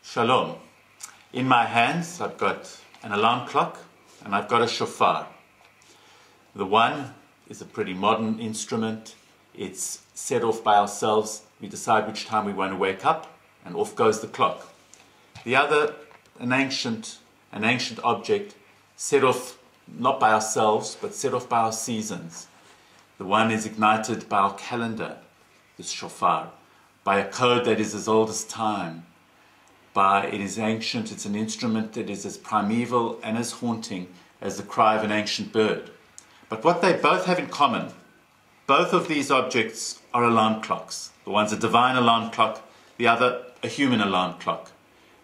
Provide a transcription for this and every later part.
Shalom. In my hands I've got an alarm clock and I've got a shofar. The one is a pretty modern instrument. It's set off by ourselves. We decide which time we want to wake up and off goes the clock. The other, an ancient object set off not by ourselves but set off by our seasons. The one is ignited by our calendar, this shofar, by a code that is as old as time. It is ancient, it's an instrument that is as primeval and as haunting as the cry of an ancient bird. But what they both have in common, both of these objects are alarm clocks. The one's a divine alarm clock, the other a human alarm clock.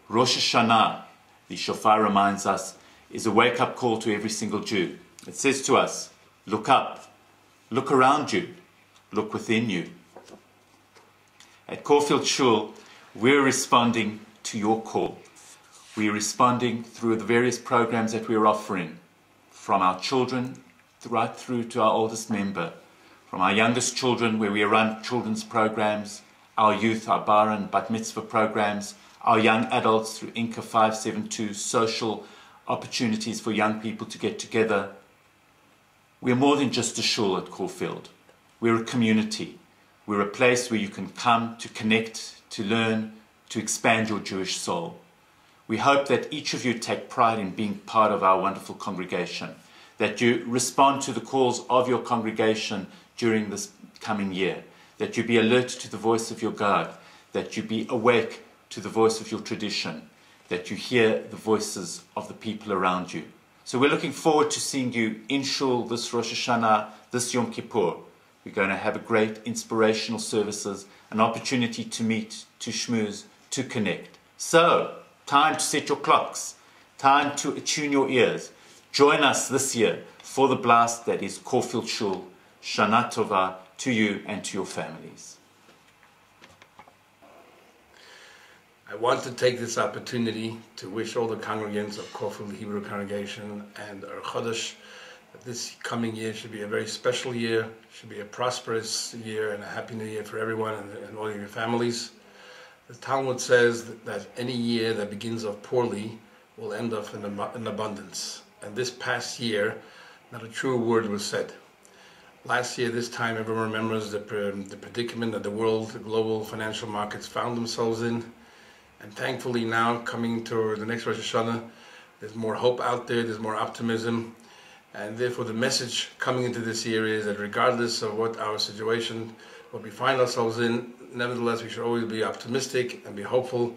Rosh Hashana, the shofar reminds us, is a wake-up call to every single Jew. It says to us, look up, look around you, look within you. At Caulfield Shule, we're responding to your call. We're responding through the various programs that we're offering, from our children right through to our oldest member, from our youngest children where we run children's programs, our youth, our bar and bat mitzvah programs, our young adults through Inca 572, social opportunities for young people to get together. We're more than just a shul at Caulfield. We're a community. We're a place where you can come to connect, to learn, to expand your Jewish soul. We hope that each of you take pride in being part of our wonderful congregation, that you respond to the calls of your congregation during this coming year, that you be alert to the voice of your God, that you be awake to the voice of your tradition, that you hear the voices of the people around you. So we're looking forward to seeing you in Shul this Rosh Hashana, this Yom Kippur. We're going to have a great inspirational services, an opportunity to meet, to schmooze, to connect. So, time to set your clocks, time to attune your ears. Join us this year for the blast that is Caulfield Shul. Shana Tova to you and to your families. I want to take this opportunity to wish all the congregants of Caulfield Hebrew Congregation and our Chodesh that this coming year should be a very special year, should be a prosperous year and a happy new year for everyone and all of your families. The Talmud says that any year that begins off poorly will end up in abundance. And this past year, not a true word was said. Last year, this time, everyone remembers the predicament that the global financial markets found themselves in. And thankfully now, coming to the next Rosh Hashana, there's more hope out there, there's more optimism. And therefore the message coming into this year is that regardless of what our situation, what we find ourselves in, nevertheless we should always be optimistic and be hopeful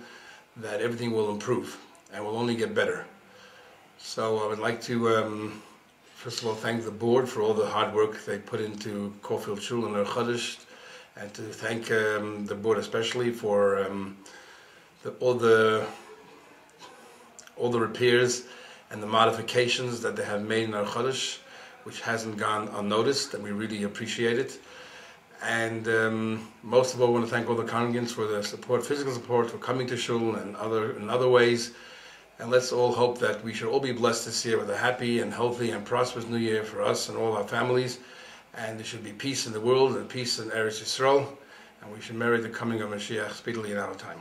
that everything will improve and will only get better. So I would like to first of all thank the board for all the hard work they put into Caulfield Shul and our Chodesh, and to thank the board especially for all the repairs and the modifications that they have made in our Chodesh, which hasn't gone unnoticed, and we really appreciate it. And most of all, I want to thank all the congregants for their support, physical support, for coming to Shul and in other ways. And let's all hope that we should all be blessed this year with a happy and healthy and prosperous new year for us and all our families. And there should be peace in the world and peace in Eretz Yisrael. And we should merit the coming of Mashiach speedily in our time.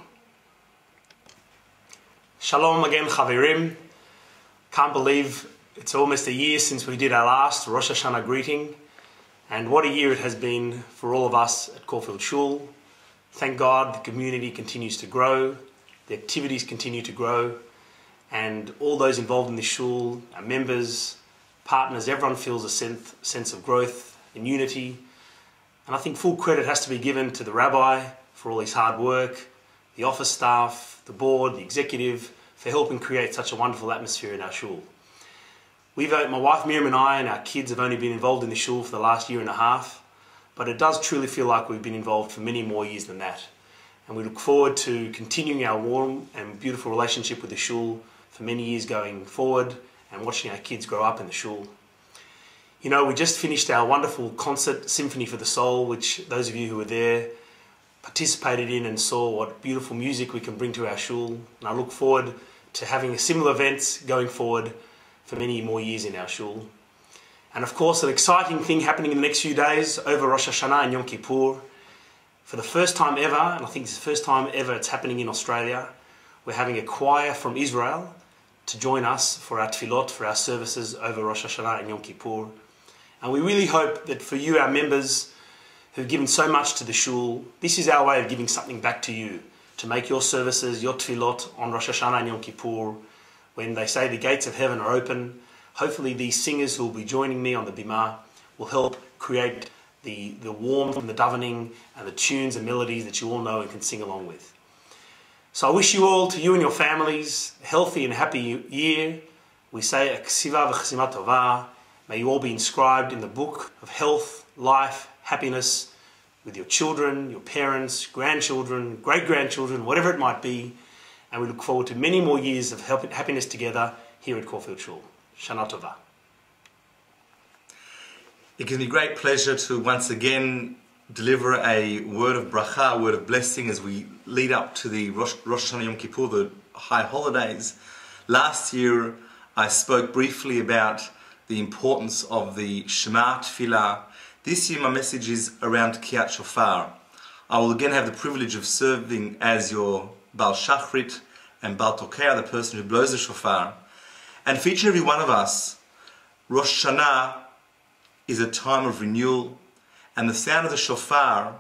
Shalom again, Chavirim. Can't believe it's almost a year since we did our last Rosh Hashana greeting. And what a year it has been for all of us at Caulfield Shul. Thank God the community continues to grow, the activities continue to grow, and all those involved in the Shul, our members, partners, everyone feels a sense of growth and unity. And I think full credit has to be given to the rabbi for all his hard work, the office staff, the board, the executive, for helping create such a wonderful atmosphere in our Shul. My wife Miriam and I and our kids have only been involved in the Shul for the last year and a half, but it does truly feel like we've been involved for many more years than that. And we look forward to continuing our warm and beautiful relationship with the Shul for many years going forward and watching our kids grow up in the Shul. You know, we just finished our wonderful concert, Symphony for the Soul, which those of you who were there participated in and saw what beautiful music we can bring to our Shul. And I look forward to having similar events going forward for many more years in our Shul. And of course, an exciting thing happening in the next few days over Rosh Hashana and Yom Kippur. For the first time ever, and I think it's the first time ever it's happening in Australia, we're having a choir from Israel to join us for our tefillot, for our services over Rosh Hashana and Yom Kippur. And we really hope that for you, our members who've given so much to the Shul, this is our way of giving something back to you, to make your services, your tefillot on Rosh Hashana and Yom Kippur, when they say the gates of heaven are open. Hopefully these singers who will be joining me on the bimah will help create the warmth and the davening and the tunes and melodies that you all know and can sing along with. So I wish you all, to you and your families, a healthy and happy year. We say, Ksiva v'chesima tova. May you all be inscribed in the book of health, life, happiness, with your children, your parents, grandchildren, great-grandchildren, whatever it might be. And we look forward to many more years of happiness together here at Caulfield Shule. Shana Tova. It gives me great pleasure to once again deliver a word of bracha, a word of blessing as we lead up to the Rosh Hashana Yom Kippur, the high holidays. Last year I spoke briefly about the importance of the Shema Tefillah. This year my message is around Kriyat Shofar. I will again have the privilege of serving as your Baal Shachrit and Baal Tokea, the person who blows the shofar. And for each and every one of us, Rosh Hashanah is a time of renewal, and the sound of the shofar,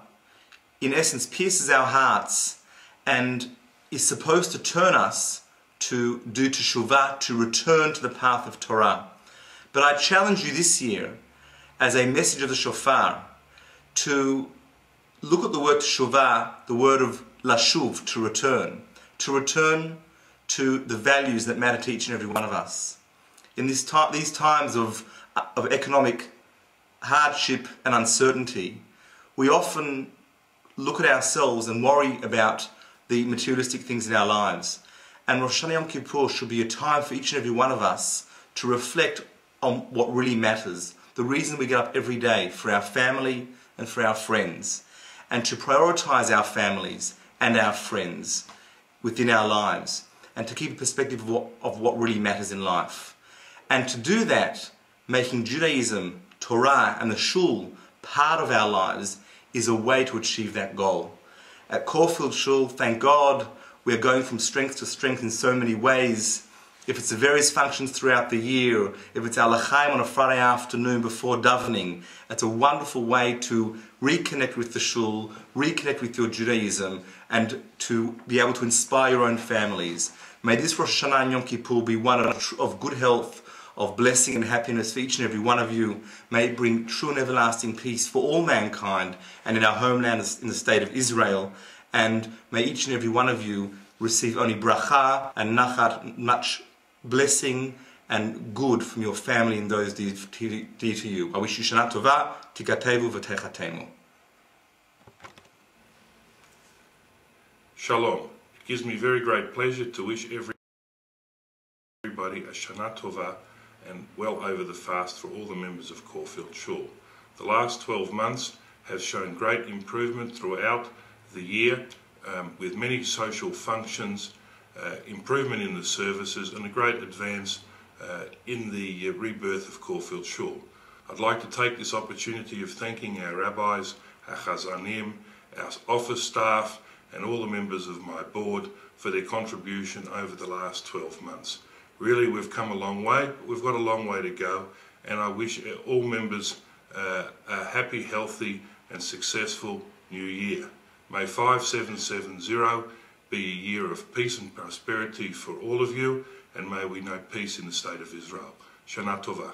in essence, pierces our hearts and is supposed to turn us to do teshuvah, to return to the path of Torah. But I challenge you this year, as a message of the shofar, to look at the word teshuvah, the word of lashuv, to return to the values that matter to each and every one of us. In these times of economic hardship and uncertainty, we often look at ourselves and worry about the materialistic things in our lives. And Rosh Hashanah Yom Kippur should be a time for each and every one of us to reflect on what really matters, the reason we get up every day for our family and for our friends, and to prioritize our families and our friends within our lives, and to keep a perspective of what really matters in life. And to do that, making Judaism, Torah and the Shul part of our lives is a way to achieve that goal. At Caulfield Shul, thank God, we're going from strength to strength in so many ways. If it's the various functions throughout the year, if it's our l'chaim on a Friday afternoon before davening, it's a wonderful way to reconnect with the Shul, reconnect with your Judaism, and to be able to inspire your own families. May this Rosh Hashanah and Yom Kippur be one of good health, of blessing and happiness for each and every one of you. May it bring true and everlasting peace for all mankind and in our homeland in the state of Israel. And may each and every one of you receive only bracha and nachat, much blessing and good from your family and those dear to you. I wish you Shana Tova, Tikatevu v'Techatenu. Shalom. It gives me very great pleasure to wish everybody a Shana Tova and well over the fast for all the members of Caulfield Shule. The last 12 months have shown great improvement throughout the year with many social functions, improvement in the services and a great advance in the rebirth of Caulfield Shule. I'd like to take this opportunity of thanking our rabbis, our chazanim, our office staff and all the members of my board for their contribution over the last 12 months. Really, we've come a long way, but we've got a long way to go, and I wish all members a happy, healthy and successful new year. May 5770 be a year of peace and prosperity for all of you, and may we know peace in the state of Israel. Shana Tova.